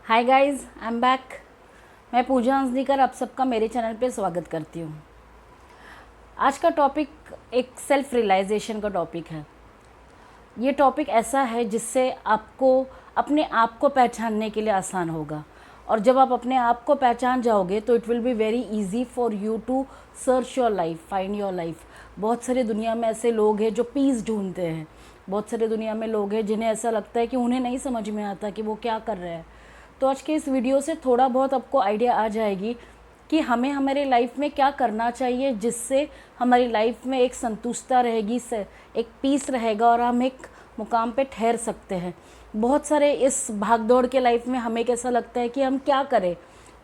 Hi guys, I am back. मैं पूजा हंसदीकर आप सबका मेरे चैनल पे स्वागत करती हूँ। आज का टॉपिक एक सेल्फ रियलाइजेशन का टॉपिक है। ये टॉपिक ऐसा है जिससे आपको अपने आप को पहचानने के लिए आसान होगा, और जब आप अपने आप को पहचान जाओगे तो it will be very easy for you to search your life, find your life. बहुत सारे दुनिया में ऐसे लोग हैं जो पीस ढूंढते हैं। बहुत सारे दुनिया में लोग हैं जिन्हें ऐसा लगता है कि उन्हें नहीं समझ में आता कि वो क्या कर रहे हैं। तो आज के इस वीडियो से थोड़ा बहुत आपको आइडिया आ जाएगी कि हमें हमारे लाइफ में क्या करना चाहिए जिससे हमारी लाइफ में एक संतुष्टता रहेगी, एक पीस रहेगा और हम एक मुकाम पे ठहर सकते हैं। बहुत सारे इस भागदौड़ के लाइफ में हमें कैसा लगता है कि हम क्या करें,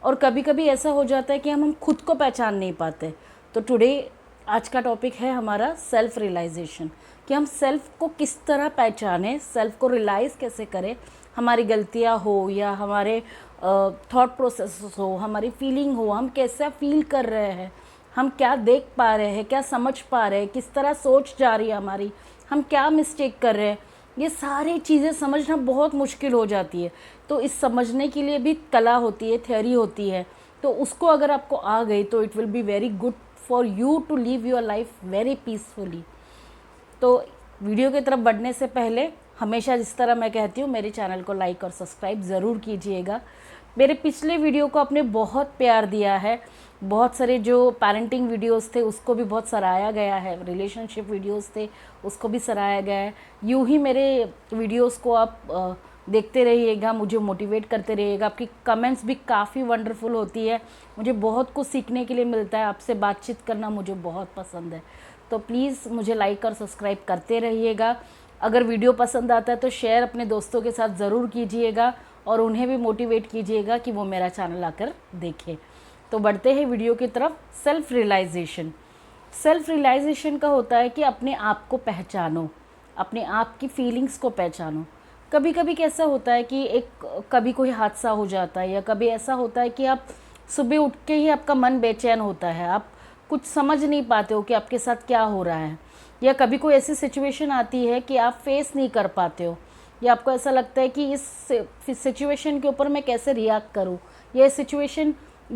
और कभी कभी ऐसा हो जाता है कि हम खुद को पहचान नहीं पाते। तो टुडे आज का टॉपिक है हमारा सेल्फ रियलाइजेशन, कि हम सेल्फ को किस तरह पहचानें, सेल्फ को रियलाइज़ कैसे करें। हमारी गलतियां हो या हमारे थॉट प्रोसेस हो, हमारी फीलिंग हो, हम कैसा फील कर रहे हैं, हम क्या देख पा रहे हैं, क्या समझ पा रहे हैं, किस तरह सोच जा रही है हमारी, हम क्या मिस्टेक कर रहे हैं, ये सारी चीज़ें समझना बहुत मुश्किल हो जाती है। तो इस समझने के लिए भी कला होती है, थ्योरी होती है। तो उसको अगर आपको आ गई तो it will be very good for you to live your life very peacefully. तो वीडियो की तरफ बढ़ने से पहले हमेशा जिस तरह मैं कहती हूँ, मेरे चैनल को लाइक और सब्सक्राइब ज़रूर कीजिएगा। मेरे पिछले वीडियो को आपने बहुत प्यार दिया है। बहुत सारे जो पेरेंटिंग वीडियोस थे उसको भी बहुत सराहा गया है, रिलेशनशिप वीडियोस थे उसको भी सराहा गया है। यूँ ही मेरे वीडियोस को आप देखते रहिएगा, मुझे मोटिवेट करते रहिएगा। आपकी कमेंट्स भी काफ़ी वंडरफुल होती है, मुझे बहुत कुछ सीखने के लिए मिलता है। आपसे बातचीत करना मुझे बहुत पसंद है। तो प्लीज़ मुझे लाइक और सब्सक्राइब करते रहिएगा। अगर वीडियो पसंद आता है तो शेयर अपने दोस्तों के साथ ज़रूर कीजिएगा और उन्हें भी मोटिवेट कीजिएगा कि वो मेरा चैनल आकर देखें। तो बढ़ते हैं वीडियो की तरफ। सेल्फ रियलाइजेशन, सेल्फ रियलाइजेशन का होता है कि अपने आप को पहचानो, अपने आप की फीलिंग्स को पहचानो। कभी कभी कैसा होता है कि कभी कोई हादसा हो जाता है, या कभी ऐसा होता है कि आप सुबह उठ के ही आपका मन बेचैन होता है, आप कुछ समझ नहीं पाते हो कि आपके साथ क्या हो रहा है। या कभी कोई ऐसी सिचुएशन आती है कि आप फेस नहीं कर पाते हो, या आपको ऐसा लगता है कि इस सिचुएशन के ऊपर मैं कैसे रिएक्ट करूं, ये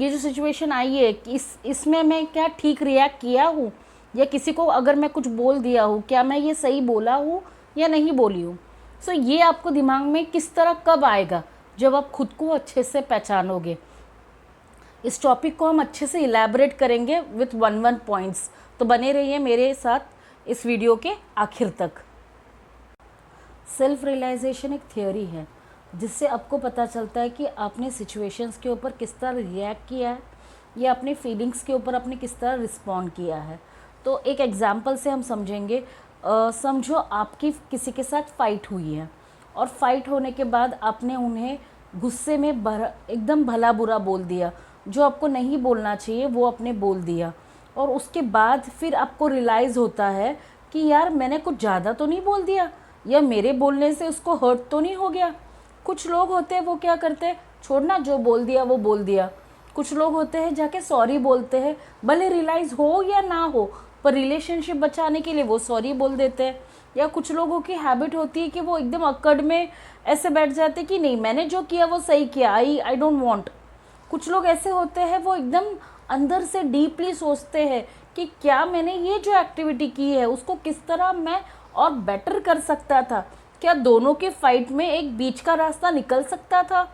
जो सिचुएशन आई है कि इसमें मैं क्या ठीक रिएक्ट किया हूँ, या किसी को अगर मैं कुछ बोल दिया हूँ क्या मैं ये सही बोला हूँ या नहीं बोली हूँ। सो ये आपको दिमाग में किस तरह कब आएगा, जब आप खुद को अच्छे से पहचानोगे। इस टॉपिक को हम अच्छे से इलैबोरेट करेंगे विथ वन पॉइंट्स। तो बने रहिए मेरे साथ इस वीडियो के आखिर तक। सेल्फ रियलाइजेशन एक थियोरी है जिससे आपको पता चलता है कि आपने सिचुएशंस के ऊपर किस तरह रिएक्ट किया है, या अपनी फीलिंग्स के ऊपर आपने किस तरह रिस्पॉन्ड किया है। तो एक एग्जांपल से हम समझेंगे। समझो आपकी किसी के साथ फ़ाइट हुई है, और फाइट होने के बाद आपने उन्हें गुस्से में एकदम भला बुरा बोल दिया, जो आपको नहीं बोलना चाहिए वो आपने बोल दिया। और उसके बाद फिर आपको रियलाइज़ होता है कि यार मैंने कुछ ज़्यादा तो नहीं बोल दिया, या मेरे बोलने से उसको हर्ट तो नहीं हो गया। कुछ लोग होते हैं वो क्या करते हैं, छोड़ना, जो बोल दिया वो बोल दिया। कुछ लोग होते हैं जाके सॉरी बोलते हैं, भले रियलाइज़ हो या ना हो, पर रिलेशनशिप बचाने के लिए वो सॉरी बोल देते हैं। या कुछ लोगों की हैबिट होती है कि वो एकदम अकड़ में ऐसे बैठ जाते हैं कि नहीं, मैंने जो किया वो सही किया, आई डोंट वांट। कुछ लोग ऐसे होते हैं वो एकदम अंदर से डीपली सोचते हैं कि क्या मैंने ये जो एक्टिविटी की है उसको किस तरह मैं और बेटर कर सकता था, क्या दोनों के फाइट में एक बीच का रास्ता निकल सकता था।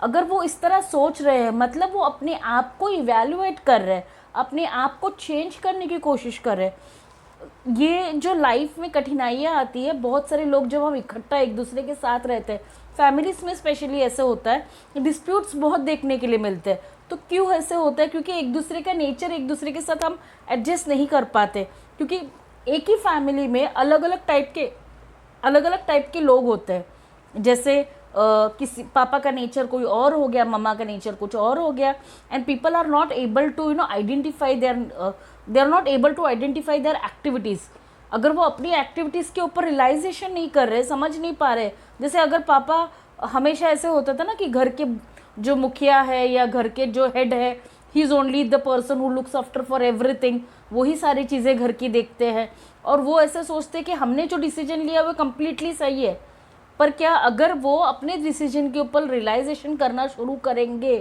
अगर वो इस तरह सोच रहे हैं मतलब वो अपने आप को इवैल्यूएट कर रहे हैं, अपने आप को चेंज करने की कोशिश कर रहे हैं। ये जो लाइफ में कठिनाइयाँ आती है, बहुत सारे लोग जब हम इकट्ठा एक दूसरे के साथ रहते हैं, फैमिलीज़ में स्पेशली ऐसे होता है, डिस्प्यूट्स बहुत देखने के लिए मिलते हैं। तो क्यों ऐसे होता है, क्योंकि एक दूसरे का नेचर एक दूसरे के साथ हम एडजस्ट नहीं कर पाते। क्योंकि एक ही फैमिली में अलग अलग टाइप के लोग होते हैं। जैसे किसी पापा का नेचर कोई और हो गया, मम्मा का नेचर कुछ और हो गया, and people are not able to identify they are not able to identify their activities. अगर वो अपनी एक्टिविटीज़ के ऊपर रियलाइजेशन नहीं कर रहे, समझ नहीं पा रहे। जैसे अगर पापा, हमेशा ऐसे होता था ना कि घर के जो मुखिया है या घर के जो हेड है, he is only the person who looks after for everything, वही सारी चीज़ें घर की देखते हैं, और वो ऐसे सोचते हैं कि हमने जो डिसीजन लिया वो कम्प्लीटली सही है। पर क्या अगर वो अपने डिसीजन के ऊपर रियलाइजेशन करना शुरू करेंगे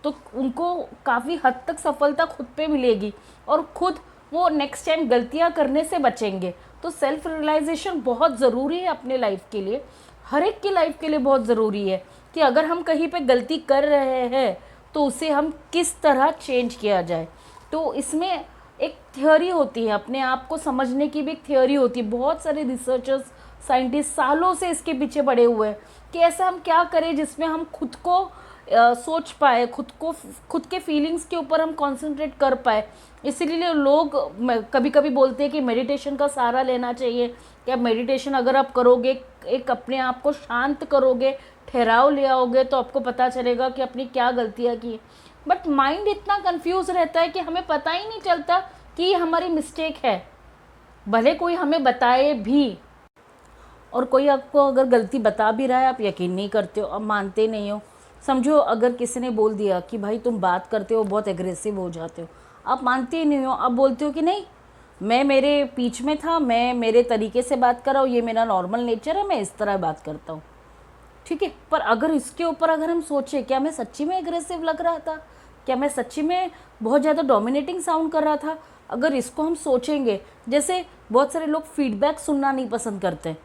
तो उनको काफ़ी हद तक सफलता खुद पे मिलेगी और खुद वो नेक्स्ट टाइम गलतियां करने से बचेंगे। तो सेल्फ रियलाइजेशन बहुत ज़रूरी है अपने लाइफ के लिए, हर एक की लाइफ के लिए बहुत ज़रूरी है कि अगर हम कहीं पे गलती कर रहे हैं तो उसे हम किस तरह चेंज किया जाए। तो इसमें एक थ्योरी होती है, अपने आप को समझने की भी एक थ्योरी होती है। बहुत सारे रिसर्चर्स, साइंटिस्ट सालों से इसके पीछे पड़े हुए हैं कि ऐसा हम क्या करें जिसमें हम खुद को सोच पाए, खुद के फीलिंग्स के ऊपर हम कंसंट्रेट कर पाए। इसीलिए लोग कभी कभी बोलते हैं कि मेडिटेशन का सहारा लेना चाहिए। क्या मेडिटेशन अगर आप करोगे, एक अपने आप को शांत करोगे, ठहराव ले आओगे, तो आपको पता चलेगा कि अपनी क्या गलतियाँ की। बट माइंड इतना कंफ्यूज रहता है कि हमें पता ही नहीं चलता कि ये हमारी मिस्टेक है, भले कोई हमें बताए भी। और कोई आपको अगर गलती बता भी रहा है, आप यकीन नहीं करते हो, आप मानते नहीं हो। समझो अगर किसी ने बोल दिया कि भाई तुम बात करते हो बहुत एग्रेसिव हो जाते हो, आप मानते ही नहीं हो, आप बोलते हो कि नहीं, मैं मेरे बीच में था, मैं मेरे तरीके से बात कर रहा हूँ, ये मेरा नॉर्मल नेचर है, मैं इस तरह बात करता हूँ, ठीक है। पर अगर इसके ऊपर अगर हम सोचें, क्या मैं सच्ची में एग्रेसिव लग रहा था, क्या मैं सच्ची में बहुत ज़्यादा डोमिनेटिंग साउंड कर रहा था, अगर इसको हम सोचेंगे। जैसे बहुत सारे लोग फीडबैक सुनना नहीं पसंद करते।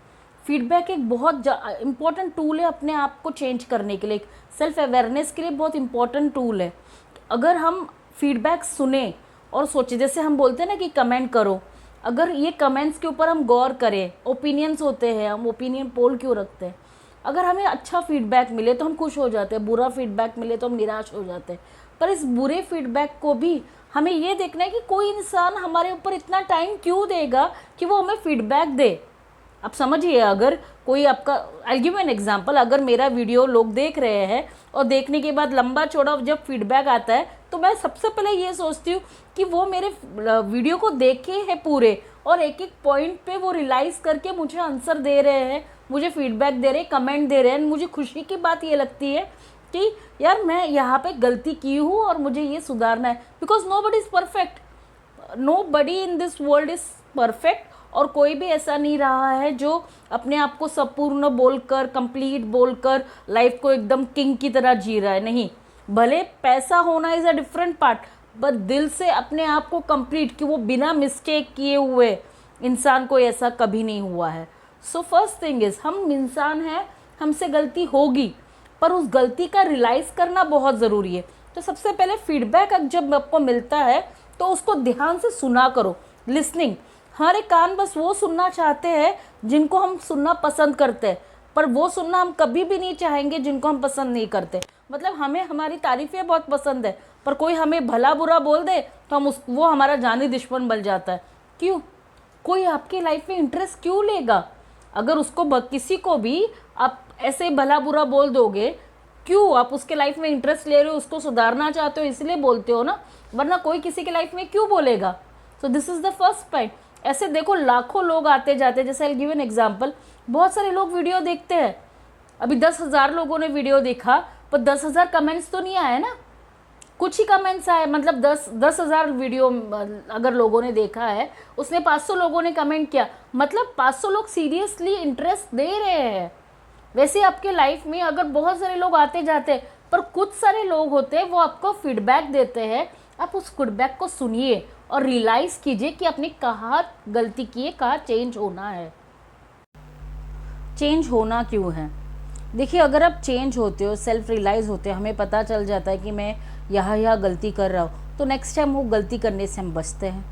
फीडबैक एक बहुत इंपॉर्टेंट टूल है अपने आप को चेंज करने के लिए, सेल्फ अवेयरनेस के लिए बहुत इंपॉर्टेंट टूल है। अगर हम फीडबैक सुने और सोचें, जैसे हम बोलते हैं ना कि कमेंट करो, अगर ये कमेंट्स के ऊपर हम गौर करें, ओपिनियंस होते हैं, हम ओपिनियन पोल क्यों रखते हैं। अगर हमें अच्छा फीडबैक मिले तो हम खुश हो जाते हैं, बुरा फीडबैक मिले तो हम निराश हो जाते हैं। पर इस बुरे फीडबैक को भी हमें ये देखना है कि कोई इंसान हमारे ऊपर इतना टाइम क्यों देगा कि वो हमें फीडबैक दे। आप समझिए, अगर कोई आपका, आई गिव एन एग्जांपल, अगर मेरा वीडियो लोग देख रहे हैं और देखने के बाद लंबा चौड़ा जब फीडबैक आता है तो मैं सबसे पहले ये सोचती हूँ कि वो मेरे वीडियो को देखे हैं पूरे और एक एक पॉइंट पे वो रियलाइज़ करके मुझे आंसर दे रहे हैं, मुझे फीडबैक दे रहे हैं, कमेंट दे रहे हैं। मुझे खुशी की बात ये लगती है कि यार मैं यहाँ पे गलती की हूँ और मुझे ये सुधारना है। Because nobody is perfect, nobody in this world is perfect. और कोई भी ऐसा नहीं रहा है जो अपने आप को संपूर्ण बोलकर, कंप्लीट बोलकर लाइफ को एकदम किंग की तरह जी रहा है। नहीं, भले पैसा होना is a different part, but दिल से अपने आप को कंप्लीट, कि वो बिना मिस्टेक किए हुए इंसान को ऐसा कभी नहीं हुआ है। सो फर्स्ट थिंग इज़, हम इंसान हैं, हमसे गलती होगी, पर उस गलती का रियलाइज़ करना बहुत ज़रूरी है। तो सबसे पहले फीडबैक जब आपको मिलता है तो उसको ध्यान से सुना करो। लिसनिंग, हमारे कान बस वो सुनना चाहते हैं जिनको हम सुनना पसंद करते हैं, पर वो सुनना हम कभी भी नहीं चाहेंगे जिनको हम पसंद नहीं करते। मतलब हमें हमारी तारीफ़ें बहुत पसंद है, पर कोई हमें भला बुरा बोल दे तो हम वो हमारा जानी दुश्मन बन जाता है। क्यों? कोई आपकी लाइफ में इंटरेस्ट क्यों लेगा? अगर उसको किसी को भी आप ऐसे भला बुरा बोल दोगे, क्यों? आप उसके लाइफ में इंटरेस्ट ले रहे हो, उसको सुधारना चाहते हो, इसलिए बोलते हो ना, वरना कोई किसी की लाइफ में क्यों बोलेगा। So this is the first point. ऐसे देखो लाखों लोग आते जाते, जैसे आई गिव एन एग्जाम्पल, बहुत सारे लोग वीडियो देखते हैं, अभी 10,000 लोगों ने वीडियो देखा, पर 10,000 कमेंट्स तो नहीं आए ना, कुछ ही कमेंट्स आए। मतलब 10,000 वीडियो अगर लोगों ने देखा है, उसमें 500 लोगों ने कमेंट किया, मतलब 500 लोग सीरियसली इंटरेस्ट दे रहे हैं। वैसे आपके लाइफ में अगर बहुत सारे लोग आते जाते हैं, पर कुछ सारे लोग होते हैं वो आपको फीडबैक देते हैं, आप उस फीडबैक को सुनिए और रियलाइज़ कीजिए कि आपने कहाँ गलती की है, कहाँ चेंज होना है। चेंज होना क्यों है? देखिए, अगर आप चेंज होते हो, सेल्फ रियलाइज़ होते हो, हमें पता चल जाता है कि मैं यह गलती कर रहा हूँ, तो नेक्स्ट टाइम वो गलती करने से हम बचते हैं।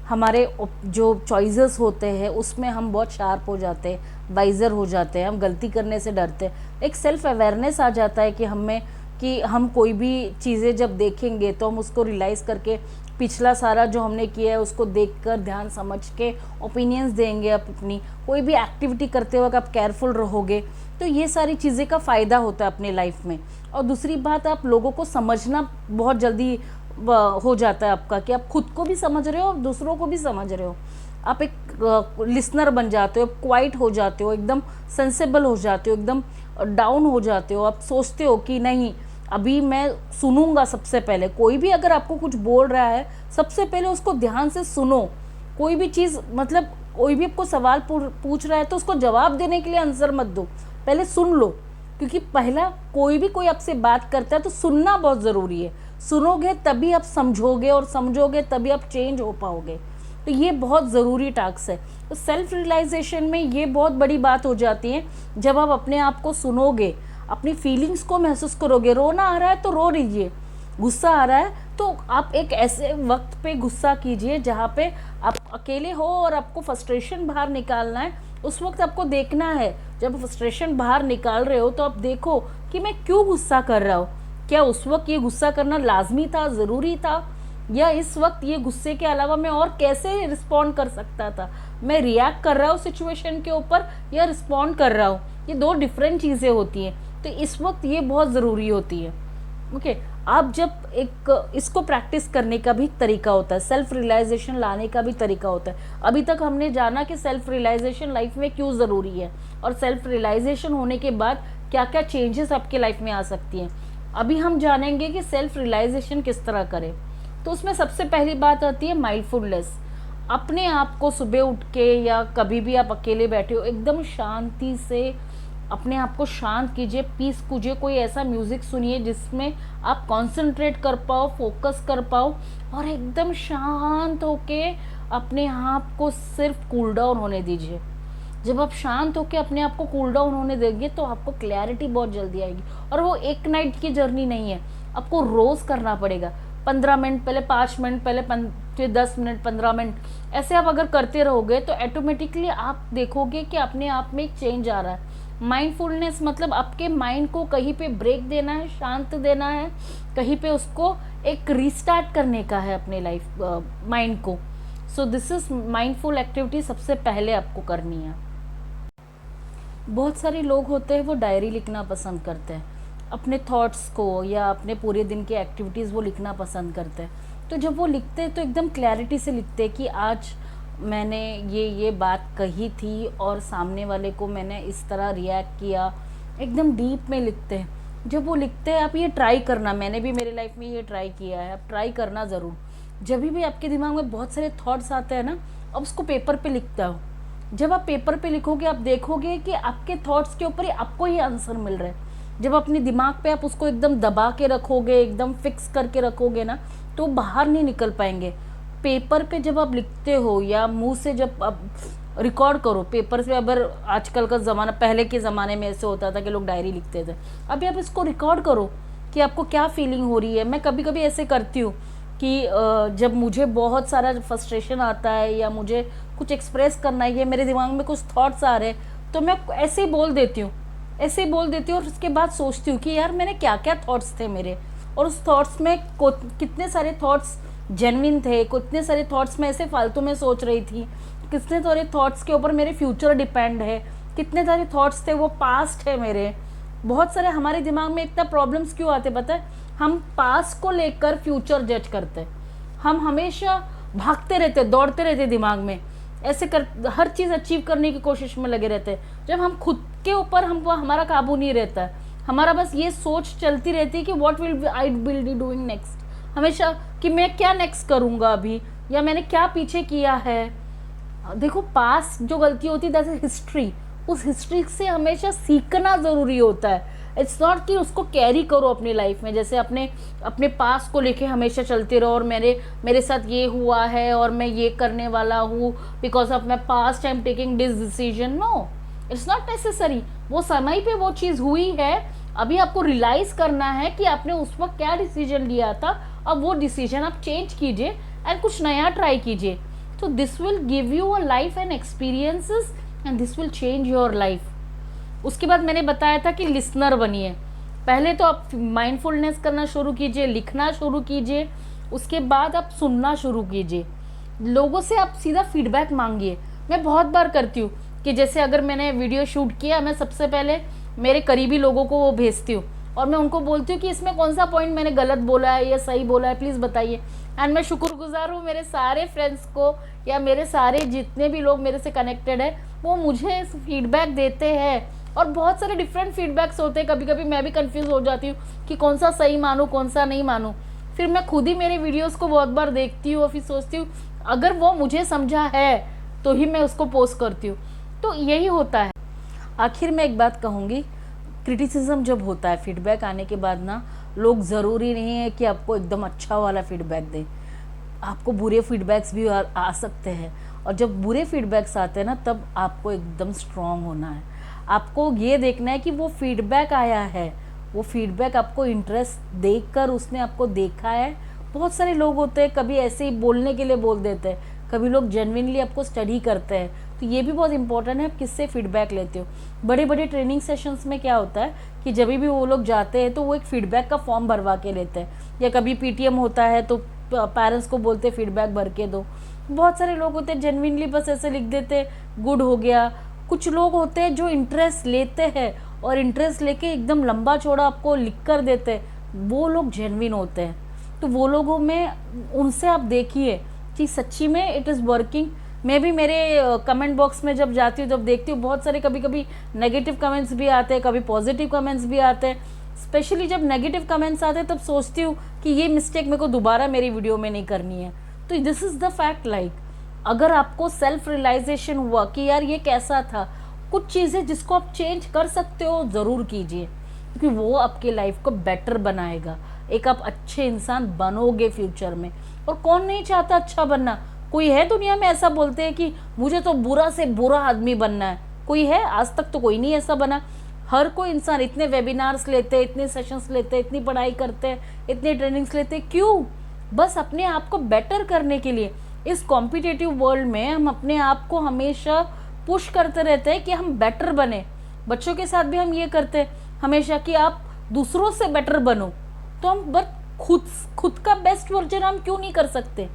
हमारे जो चॉइसेस होते हैं उसमें हम बहुत शार्प हो जाते हैं, वाइज़र हो जाते हैं, हम गलती करने से डरते हैं। एक सेल्फ अवेयरनेस आ जाता है कि हम कोई भी चीज़ें जब देखेंगे तो हम उसको रियलाइज़ करके पिछला सारा जो हमने किया है उसको देखकर ध्यान समझ के ओपिनियंस देंगे। अपनी कोई भी एक्टिविटी करते वक्त आप केयरफुल रहोगे, तो ये सारी चीज़ें का फ़ायदा होता है अपने लाइफ में। और दूसरी बात, आप लोगों को समझना बहुत जल्दी हो जाता है आपका, कि आप खुद को भी समझ रहे हो और दूसरों को भी समझ रहे हो। आप एक लिसनर बन जाते हो, क्वाइट हो जाते हो, एकदम सेंसेबल हो जाते हो, एकदम डाउन हो जाते हो। आप सोचते हो कि नहीं, अभी मैं सुनूंगा। सबसे पहले कोई भी अगर आपको कुछ बोल रहा है, सबसे पहले उसको ध्यान से सुनो। कोई भी चीज़, मतलब कोई भी आपको सवाल पूछ रहा है तो उसको जवाब देने के लिए आंसर मत दो, पहले सुन लो, क्योंकि पहला कोई आपसे बात करता है तो सुनना बहुत ज़रूरी है। सुनोगे तभी आप समझोगे, और समझोगे तभी आप चेंज हो पाओगे। तो ये बहुत ज़रूरी टास्क है। तो सेल्फ रियलाइजेशन में ये बहुत बड़ी बात हो जाती है जब आप अपने आप को सुनोगे, अपनी फीलिंग्स को महसूस करोगे। रोना आ रहा है तो रो लीजिए, गुस्सा आ रहा है तो आप एक ऐसे वक्त पे गुस्सा कीजिए जहाँ पे आप अकेले हो और आपको फ्रस्ट्रेशन बाहर निकालना है। उस वक्त आपको देखना है, जब फ्रस्ट्रेशन बाहर निकाल रहे हो तो आप देखो कि मैं क्यों गुस्सा कर रहा हूँ। क्या उस वक्त ये गुस्सा करना लाजमी था, ज़रूरी था, या इस वक्त ये गुस्से के अलावा मैं और कैसे रिस्पॉन्ड कर सकता था। मैं रिएक्ट कर रहा हूँ सिचुएशन के ऊपर या रिस्पॉन्ड कर रहा हूँ, ये दो डिफरेंट चीज़ें होती हैं। तो इस वक्त ये बहुत ज़रूरी होती है। ओके, आप जब एक इसको प्रैक्टिस करने का भी तरीका होता है, सेल्फ रियलाइजेशन लाने का भी तरीका होता है। अभी तक हमने जाना कि सेल्फ रियलाइजेशन लाइफ में क्यों ज़रूरी है, और सेल्फ रियलाइजेशन होने के बाद क्या क्या चेंजेस आपके लाइफ में आ सकती हैं। अभी हम जानेंगे कि सेल्फ रियलाइजेशन किस तरह करें। तो उसमें सबसे पहली बात आती है माइंडफुलनेस। अपने आप को सुबह उठ के या कभी भी आप अकेले बैठे हो, एकदम शांति से अपने आप को शांत कीजिए, पीस कीजिए। कोई ऐसा म्यूज़िक सुनिए जिसमें आप कंसंट्रेट कर पाओ, फोकस कर पाओ, और एकदम शांत होके अपने आप को सिर्फ कूल डाउन होने दीजिए। जब आप शांत होकर अपने आप को कूल डाउन होने देंगे तो आपको क्लैरिटी बहुत जल्दी आएगी। और वो एक नाइट की जर्नी नहीं है, आपको रोज़ करना पड़ेगा। 15 मिनट पहले, 5 मिनट पहले, फिर 10 मिनट, 15 मिनट, ऐसे आप अगर करते रहोगे तो ऑटोमेटिकली आप देखोगे कि अपने आप में एक चेंज आ रहा है। माइंडफुलनेस मतलब आपके माइंड को कहीं पे ब्रेक देना है, शांत देना है, कहीं पे उसको एक रीस्टार्ट करने का है अपने लाइफ माइंड को। So this is mindful activity सबसे पहले आपको करनी है। बहुत सारे लोग होते हैं वो डायरी लिखना पसंद करते हैं, अपने थॉट्स को या अपने पूरे दिन की एक्टिविटीज़ वो लिखना पसंद करते हैं। तो जब वो लिखते हैं तो एकदम क्लैरिटी से लिखते हैं कि आज मैंने ये बात कही थी और सामने वाले को मैंने इस तरह रिएक्ट किया, एकदम डीप में लिखते हैं। जब वो लिखते हैं, आप ये ट्राई करना, मैंने भी मेरे लाइफ में ये ट्राई किया है, आप ट्राई करना ज़रूर। जब भी आपके दिमाग में बहुत सारे थॉट्स आते हैं ना, अब उसको पेपर पे लिखता हो। जब आप पेपर पे लिखोगे आप देखोगे कि आपके थॉट्स के ऊपर ही आपको ही आंसर मिल रहा है। जब अपने दिमाग पे आप उसको एकदम दबा के रखोगे, एकदम फिक्स करके रखोगे ना, तो बाहर नहीं निकल पाएंगे। पेपर पे जब आप लिखते हो या मुंह से जब आप रिकॉर्ड करो पेपर से, अगर आजकल का ज़माना, पहले के ज़माने में ऐसे होता था कि लोग डायरी लिखते थे, अभी आप इसको रिकॉर्ड करो कि आपको क्या फीलिंग हो रही है। मैं कभी कभी ऐसे करती हूँ कि जब मुझे बहुत सारा फ्रस्ट्रेशन आता है या मुझे कुछ एक्सप्रेस करना है, या मेरे दिमाग में कुछ थॉट्स आ रहे हैं, तो मैं ऐसे ही बोल देती हूँ, ऐसे ही बोल देती हूँ। और उसके बाद सोचती हूँ कि यार मैंने क्या क्या थॉट्स थे मेरे, और उस थॉट्स में कितने सारे थॉट्स जेन्युइन थे, कितने सारे थॉट्स मैं ऐसे फालतू में सोच रही थी, कितने सारे थॉट्स के ऊपर मेरे फ्यूचर डिपेंड है, कितने सारे थॉट्स थे वो पास्ट है मेरे। बहुत सारे हमारे दिमाग में इतना प्रॉब्लम्स क्यों आते पता है, हम पास्ट को लेकर फ्यूचर जज करते हैं। हम हमेशा भागते रहते, दौड़ते रहते दिमाग में, ऐसे कर हर चीज़ अचीव करने की कोशिश में लगे रहते हैं। जब हम खुद के ऊपर हमारा काबू नहीं रहता है, हमारा बस ये सोच चलती रहती है कि what will I be doing next, हमेशा कि मैं क्या नेक्स्ट करूँगा अभी, या मैंने क्या पीछे किया है। देखो पास्ट जो गलती होती है दैट इज हिस्ट्री, उस हिस्ट्री से हमेशा सीखना ज़रूरी होता है। इट्स नॉट कि उसको कैरी करो अपनी लाइफ में, जैसे अपने पास्ट को लेके हमेशा चलते रहो और मेरे साथ ये हुआ है और मैं ये करने वाला हूँ because of my past I am taking this decision. No, it's not necessary. वो समय पे वो चीज़ हुई है, अभी आपको रियलाइज़ करना है कि आपने उस वक्त क्या डिसीजन लिया था। अब वो डिसीजन आप चेंज कीजिए एंड कुछ नया ट्राई कीजिए। तो this will give you a life and experiences and this will change your life. उसके बाद मैंने बताया था कि लिसनर बनिए। पहले तो आप माइंडफुलनेस करना शुरू कीजिए, लिखना शुरू कीजिए, उसके बाद आप सुनना शुरू कीजिए। लोगों से आप सीधा फीडबैक मांगिए। मैं बहुत बार करती हूँ कि जैसे अगर मैंने वीडियो शूट किया, मैं सबसे पहले मेरे करीबी लोगों को वो भेजती हूँ और मैं उनको बोलती हूँ कि इसमें कौन सा पॉइंट मैंने गलत बोला है या सही बोला है, प्लीज़ बताइए। एंड मैं शुक्रगुजार हूँ मेरे सारे फ्रेंड्स को या मेरे सारे जितने भी लोग मेरे से कनेक्टेड है वो मुझे फीडबैक देते हैं। और बहुत सारे डिफरेंट फीडबैक्स होते हैं, कभी कभी मैं भी कंफ्यूज हो जाती हूँ कि कौन सा सही मानूँ कौन सा नहीं मानूँ। फिर मैं खुद ही मेरे वीडियोस को बहुत बार देखती हूँ और फिर सोचती हूँ अगर वो मुझे समझा है तो ही मैं उसको पोस्ट करती हूँ। तो यही होता है, आखिर में एक बात कहूँगी, क्रिटिसिज्म जब होता है, फीडबैक आने के बाद ना, लोग ज़रूरी नहीं है कि आपको एकदम अच्छा वाला फीडबैक दें, आपको बुरे फीडबैक्स भी आ सकते हैं। और जब बुरे फीडबैक्स आते हैं ना, तब आपको एकदम स्ट्रॉन्ग होना है। आपको ये देखना है कि वो फीडबैक आया है, वो फीडबैक आपको इंटरेस्ट देखकर उसने आपको देखा है। बहुत सारे लोग होते हैं, कभी ऐसे ही बोलने के लिए बोल देते हैं, कभी लोग जेन्युइनली आपको स्टडी करते हैं। तो ये भी बहुत इंपॉर्टेंट है आप किससे फीडबैक लेते हो। बड़े बड़े ट्रेनिंग सेशंस में क्या होता है कि जब भी वो लोग जाते हैं तो वो एक फीडबैक का फॉर्म भरवा के लेते हैं, या कभी पीटीएम होता है तो पेरेंट्स को बोलते फीडबैक भर के दो। बहुत सारे लोग होते हैं जेन्युइनली बस ऐसे लिख देते गुड हो गया। कुछ लोग होते हैं जो इंटरेस्ट लेते हैं और इंटरेस्ट लेके एकदम लंबा चौड़ा आपको लिख कर देते हैं, वो लोग जेन्युइन होते हैं। तो वो लोगों में, उनसे आप देखिए कि सच्ची में इट इज़ वर्किंग। मैं भी मेरे कमेंट बॉक्स में जब जाती हूँ, जब देखती हूँ, बहुत सारे कभी कभी नेगेटिव कमेंट्स भी आते हैं, कभी पॉजिटिव कमेंट्स भी आते हैं। स्पेशली जब नेगेटिव कमेंट्स आते हैं तब सोचती हूँ कि ये मिस्टेक मेरे को दोबारा मेरी वीडियो में नहीं करनी है। तो this is the fact. Like अगर आपको सेल्फ रियलाइजेशन हुआ कि यार ये कैसा था, कुछ चीज़ें जिसको आप चेंज कर सकते हो ज़रूर कीजिए, क्योंकि वो आपके लाइफ को बेटर बनाएगा। एक आप अच्छे इंसान बनोगे फ्यूचर में। और कौन नहीं चाहता अच्छा बनना। कोई है दुनिया में ऐसा बोलते हैं कि मुझे तो बुरा से बुरा आदमी बनना है? कोई है? आज तक तो कोई नहीं ऐसा बना। हर कोई इंसान इतने वेबिनार्स लेते हैं, इतने सेशंस लेते हैं, इतनी पढ़ाई करते हैं, इतने ट्रेनिंग्स लेते हैं, क्यों? बस अपने आप को बेटर करने के लिए। इस कॉम्पिटिटिव वर्ल्ड में हम अपने आप को हमेशा पुश करते रहते हैं कि हम बेटर बने। बच्चों के साथ भी हम ये करते हैं हमेशा कि आप दूसरों से बेटर बनो। तो हम बस खुद का बेस्ट वर्जन हम क्यों नहीं कर सकते?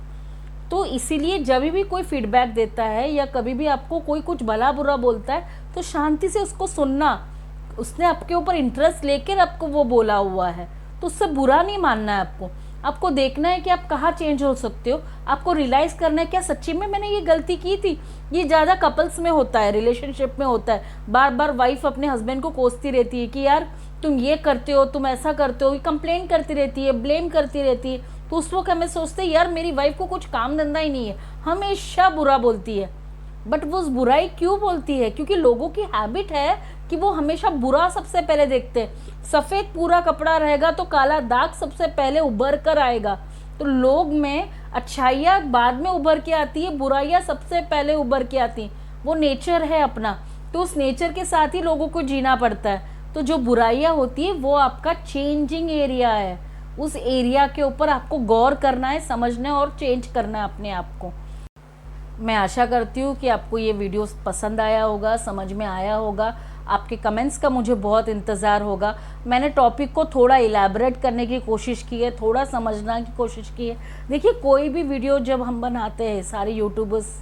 तो इसीलिए जब भी कोई फीडबैक देता है या कभी भी आपको कोई कुछ भला बुरा बोलता है, तो शांति से उसको सुनना। उसने आपके ऊपर इंटरेस्ट लेकर आपको वो बोला हुआ है, तो उससे बुरा नहीं मानना है आपको। आपको देखना है कि आप कहाँ चेंज हो सकते हो। आपको रियलाइज़ करना है क्या सच्ची में मैंने ये गलती की थी। ये ज़्यादा कपल्स में होता है, रिलेशनशिप में होता है। बार बार वाइफ अपने हस्बैंड को कोसती रहती है कि यार तुम ये करते हो, तुम ऐसा करते हो, कंप्लेन करती रहती है, ब्लेम करती रहती है। तो उस वक्त हमें सोचते हैं यार मेरी वाइफ को कुछ काम धंधा ही नहीं है, हमेशा बुरा बोलती है। बट वो उस बुराई क्यों बोलती है? क्योंकि लोगों की हैबिट है कि वो हमेशा बुरा सबसे पहले देखते हैं। सफ़ेद पूरा कपड़ा रहेगा तो काला दाग सबसे पहले उभर कर आएगा। तो लोग में अच्छाइयाँ बाद में उभर के आती है, बुराइयाँ सबसे पहले उभर के आती हैं। वो नेचर है अपना, तो उस नेचर के साथ ही लोगों को जीना पड़ता है। तो जो बुराइयाँ होती है वो आपका चेंजिंग एरिया है। उस एरिया के ऊपर आपको गौर करना है, समझना है और चेंज करना है अपने आप को। मैं आशा करती हूँ कि आपको ये वीडियो पसंद आया होगा, समझ में आया होगा। आपके कमेंट्स का मुझे बहुत इंतज़ार होगा। मैंने टॉपिक को थोड़ा इलैबोरेट करने की कोशिश की है, थोड़ा समझना की कोशिश की है। देखिए कोई भी वीडियो जब हम बनाते हैं, सारे यूट्यूबर्स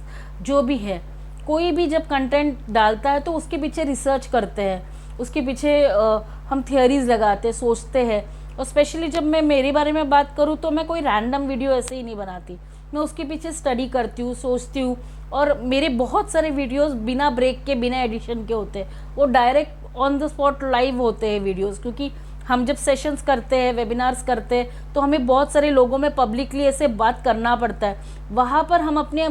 जो भी है, कोई भी जब कंटेंट डालता है तो उसके पीछे रिसर्च करते हैं, उसके पीछे हम थियरीज़ लगाते हैं, सोचते हैं। और स्पेशली जब मैं मेरे बारे में बात करूँ तो मैं कोई रैंडम वीडियो ऐसे ही नहीं बनाती। मैं उसके पीछे स्टडी करती हूँ, सोचती हूँ। और मेरे बहुत सारे वीडियोस बिना ब्रेक के, बिना एडिशन के होते हैं। वो direct on the spot live होते हैं वीडियोस, क्योंकि हम जब सेशंस करते हैं, वेबिनार्स करते हैं, तो हमें बहुत सारे लोगों में पब्लिकली ऐसे बात करना पड़ता है। वहाँ पर हम अपने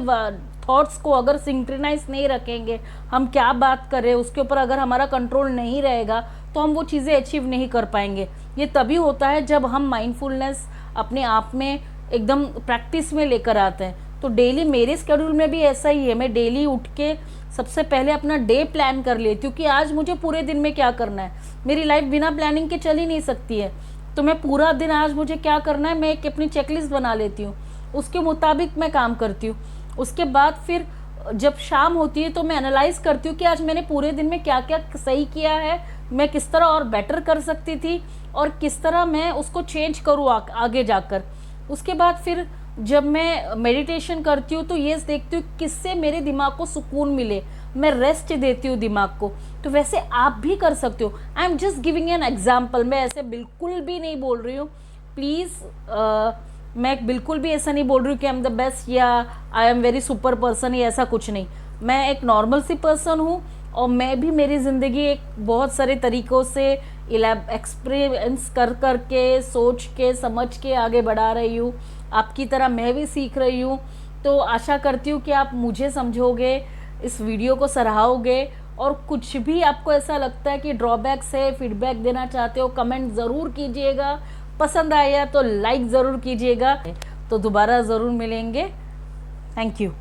थॉट्स को अगर सिंक्रोनाइज नहीं रखेंगे, हम क्या बात कर रहे हैं उसके ऊपर अगर हमारा कंट्रोल नहीं रहेगा, तो हम वो चीज़ें अचीव नहीं कर पाएंगे। ये तभी होता है जब हम माइंडफुलनेस अपने आप में एकदम प्रैक्टिस में लेकर आते हैं। तो डेली मेरे स्केड्यूल में भी ऐसा ही है। मैं डेली उठ के सबसे पहले अपना डे प्लान कर लेती हूँ कि आज मुझे पूरे दिन में क्या करना है। मेरी लाइफ बिना प्लानिंग के चल ही नहीं सकती है। तो मैं पूरा दिन आज मुझे क्या करना है, मैं एक अपनी चेकलिस्ट बना लेती हूँ, उसके मुताबिक मैं काम करती हूँ। उसके बाद फिर जब शाम होती है तो मैं एनालाइज करती हूँ कि आज मैंने पूरे दिन में क्या क्या सही किया है, मैं किस तरह और बेटर कर सकती थी, और किस तरह मैं उसको चेंज करूँ आगे जाकर। उसके बाद फिर जब मैं मेडिटेशन करती हूँ तो ये देखती हूँ किससे मेरे दिमाग को सुकून मिले, मैं रेस्ट देती हूँ दिमाग को। तो वैसे आप भी कर सकते हो। I am just giving an example. मैं ऐसे बिल्कुल भी नहीं बोल रही हूँ, प्लीज़। मैं बिल्कुल भी ऐसा नहीं बोल रही हूँ कि आई एम द बेस्ट या I am very super person, या ऐसा कुछ नहीं। मैं एक नॉर्मल सी पर्सन हूँ, और मैं भी मेरी ज़िंदगी एक बहुत सारे तरीक़ों से एक्सपीरियंस कर के, सोच के, समझ के आगे बढ़ा रही हूँ। आपकी तरह मैं भी सीख रही हूँ। तो आशा करती हूँ कि आप मुझे समझोगे, इस वीडियो को सराहोगे और कुछ भी आपको ऐसा लगता है कि ड्रॉबैक्स है, फीडबैक देना चाहते हो, कमेंट ज़रूर कीजिएगा। पसंद आया तो लाइक ज़रूर कीजिएगा। तो दोबारा ज़रूर मिलेंगे। Thank you.